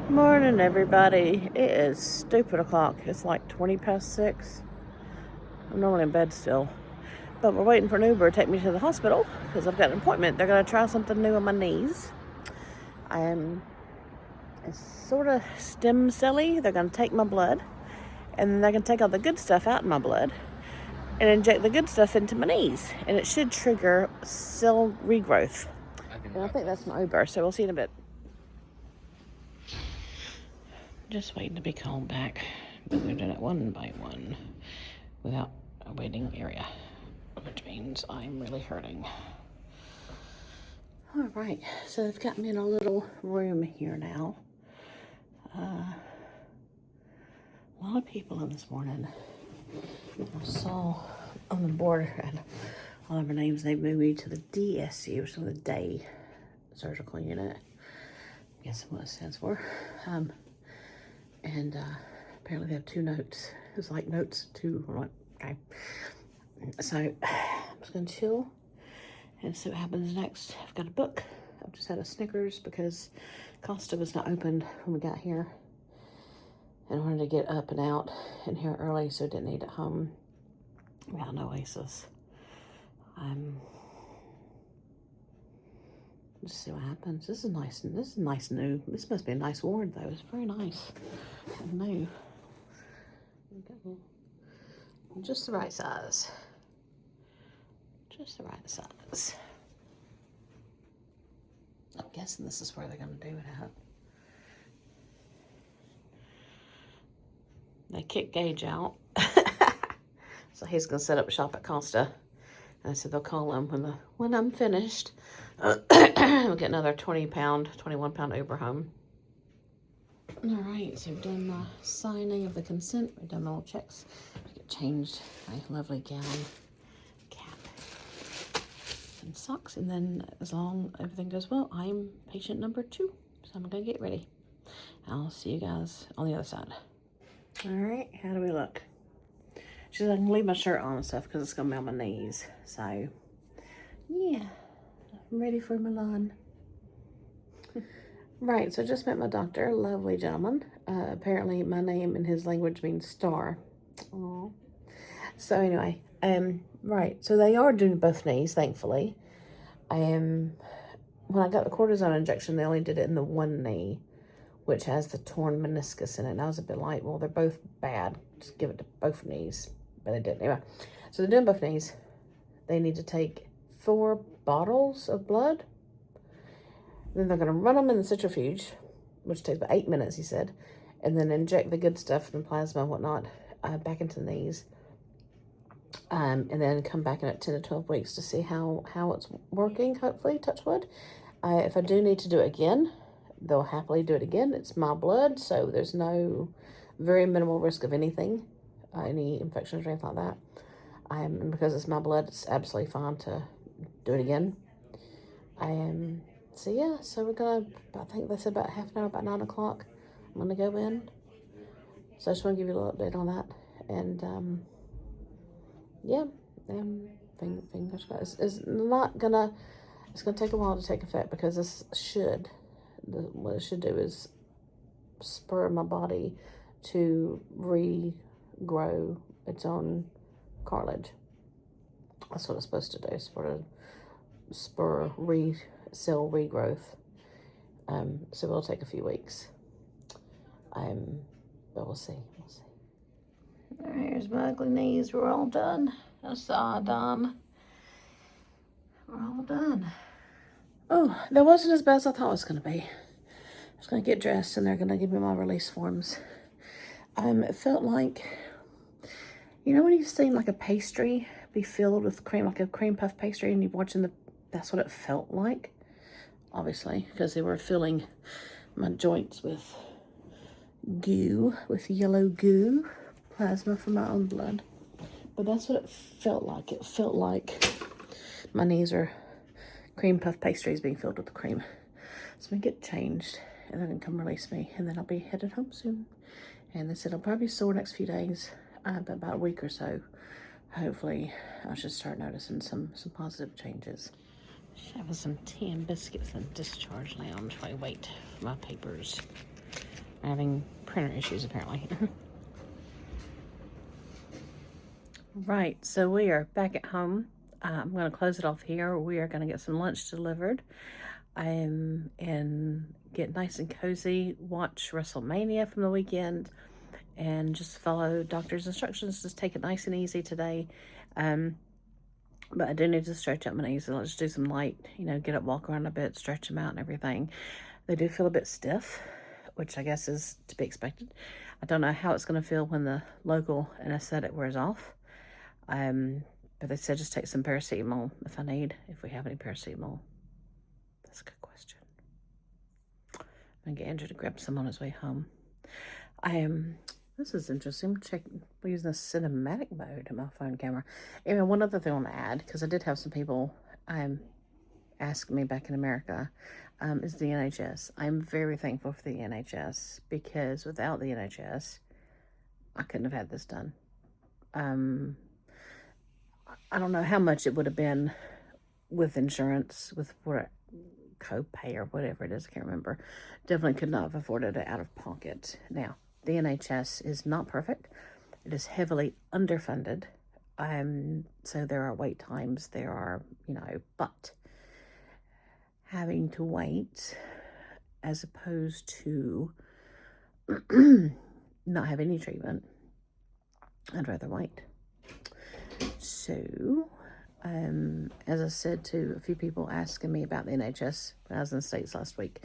Morning, everybody. It is stupid o'clock. It's like 20 past 6. I'm normally in bed still. But we're waiting for an Uber to take me to the hospital because I've got an appointment. They're going to try something new on my knees. It's sort of stem celly. They're going to take my blood and they're going to take all the good stuff out of my blood and inject the good stuff into my knees. And it should trigger cell regrowth. And I think that's my Uber, so we'll see in a bit. Just waiting to be called back, but they're doing it one by one without a waiting area, which means I'm really hurting. All right, so they've got me in a little room here now. A lot of people in this morning. I saw on the board and all of our names, they moved me to the DSU, which is the day surgical unit. I guess what it stands for. And apparently they have 2 notes. It's like notes 2. Okay. So I'm just gonna chill and see what happens next. I've got a book. I've just had a Snickers because Costa was not open when we got here. And I wanted to get up and out in here early so I didn't eat at home. We got an Oasis. Just see what happens. This is nice. This is nice new. This must be a nice ward though. It's very nice and new. Okay. Just the right size. Just the right size. I'm guessing this is where they're going to do it at. They kicked Gage out. So he's going to set up shop at Costa. And I said they'll call him when I'm finished. We'll get another 21 pound Uber home. All right, so we've done the signing of the consent. We've done all checks. We get changed my lovely gown, cap, and socks. And then as long as everything goes well, I'm patient number 2. So I'm gonna get ready. I'll see you guys on the other side. All right, how do we look? She said I can leave my shirt on and stuff because it's gonna be on my knees. So yeah, I'm ready for Milan. Right, so I just met my doctor, lovely gentleman. Apparently my name in his language means star. Aww. So anyway, right, so they are doing both knees, thankfully. When I got the cortisone injection, they only did it in the one knee, which has the torn meniscus in it. And I was a bit like, well, they're both bad. Just give it to both knees. But they didn't. Anyway, so they're doing both knees. They need to take 4 bottles of blood. Then they're going to run them in the centrifuge, which takes about 8 minutes, he said, and then inject the good stuff and plasma and whatnot back into the knees, and then come back in at 10 to 12 weeks to see how it's working, hopefully, touch wood. If I do need to do it again, they'll happily do it again. It's my blood, so there's no very minimal risk of anything, any infections or anything like that. And because it's my blood, it's absolutely fine to do it again. So yeah, so we're gonna, I think they said about half an hour, about 9 o'clock, I'm gonna go in. So I just want to give you a little update on that. And yeah, fingers crossed. It's not gonna, it's gonna take a while to take effect because this what it should do is spur my body to regrow its own cartilage. That's what it's supposed to do, spur cell regrowth. So it'll take a few weeks. But we'll see. Here's my ugly knees. We're all done. That's all done. We're all done. Oh, that wasn't as bad as I thought it was going to be. I was going to get dressed and they're going to give me my release forms. It felt like, you know when you've seen like a pastry be filled with cream, like a cream puff pastry, and you're watching that's what it felt like. Obviously, because they were filling my joints with goo, with yellow goo, plasma from my own blood. But that's what it felt like. It felt like my knees are cream puff pastries being filled with cream. So we get changed, and then come release me, and then I'll be headed home soon. And they said it'll probably be sore next few days, but about a week or so, hopefully I should start noticing some positive changes. Having some tea and biscuits in the discharge lounge while I wait for my papers. having printer issues apparently. Right, so we are back at home. I'm going to close it off here. We are going to get some lunch delivered and get nice and cozy, watch WrestleMania from the weekend, and just follow doctor's instructions. Just take it nice and easy today. But I do need to stretch out my knees. So let's do some light, get up, walk around a bit, stretch them out and everything. They do feel a bit stiff, which I guess is to be expected. I don't know how it's going to feel when the local anesthetic wears off. But they said just take some paracetamol if we have any paracetamol. That's a good question. I'm going to get Andrew to grab some on his way home. This is interesting. We're using the cinematic mode in my phone camera. Anyway, one other thing I want to add, because I did have some people ask me back in America, is the NHS. I'm very thankful for the NHS, because without the NHS, I couldn't have had this done. I don't know how much it would have been with insurance, with what copay or whatever it is, I can't remember. Definitely could not have afforded it out of pocket. Now, the NHS is not perfect. It is heavily underfunded. So there are wait times, but having to wait as opposed to not have any treatment, I'd rather wait. So, as I said to a few people asking me about the NHS when I was in the States last week,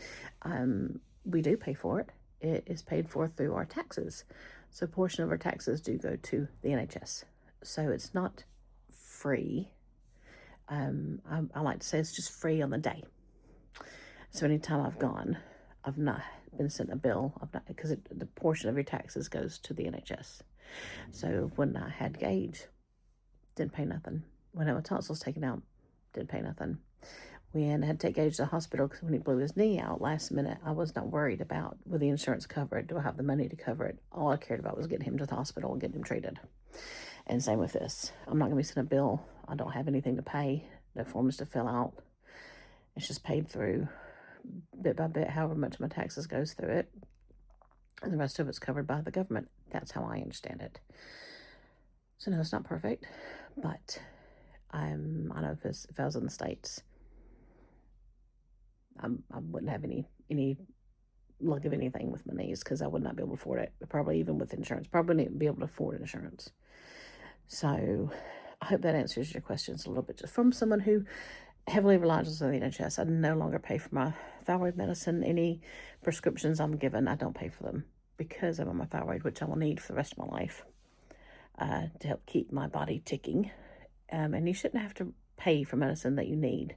we do pay for it. It is paid for through our taxes. So a portion of our taxes do go to the NHS. So it's not free. I like to say it's just free on the day. So anytime I've gone, I've not been sent a bill, because the portion of your taxes goes to the NHS. So when I had Gage, didn't pay nothing. When I had my tonsils taken out, didn't pay nothing. When I had to take Gage to the hospital because when he blew his knee out last minute, I was not worried about, will the insurance cover it? Do I have the money to cover it? All I cared about was getting him to the hospital and getting him treated. And same with this. I'm not going to be sent a bill. I don't have anything to pay. No forms to fill out. It's just paid through bit by bit, however much my taxes goes through it. And the rest of it's covered by the government. That's how I understand it. So no, it's not perfect. But I know if I was in the States, I wouldn't have any luck of anything with my knees, because I would not be able to afford it. Probably even with insurance. Probably wouldn't be able to afford insurance. So I hope that answers your questions a little bit. Just from someone who heavily relies on the NHS, I no longer pay for my thyroid medicine. Any prescriptions I'm given, I don't pay for them, because I'm on my thyroid, which I will need for the rest of my life to help keep my body ticking. And you shouldn't have to pay for medicine that you need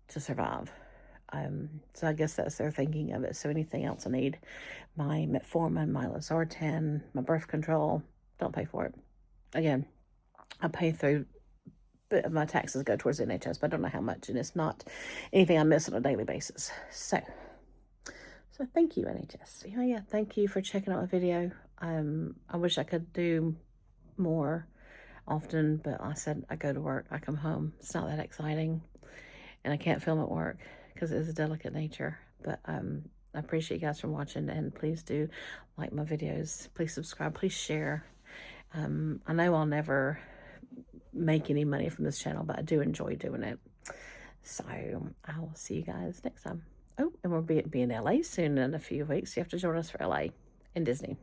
to survive. So I guess that's their thinking of it. So anything else I need, my metformin, my losartan, my birth control, don't pay for it. Again, I pay through, but my taxes go towards the NHS, but I don't know how much, and it's not anything I miss on a daily basis. So thank you, NHS. Yeah, thank you for checking out my video. I wish I could do more often, but I said I go to work, I come home. It's not that exciting, and I can't film at work because it's a delicate nature. But I appreciate you guys for watching, and please do like my videos. Please subscribe. Please share. I know I'll never make any money from this channel, but I do enjoy doing it. So I will see you guys next time. Oh, and we'll be in LA soon in a few weeks. You have to join us for LA and Disney.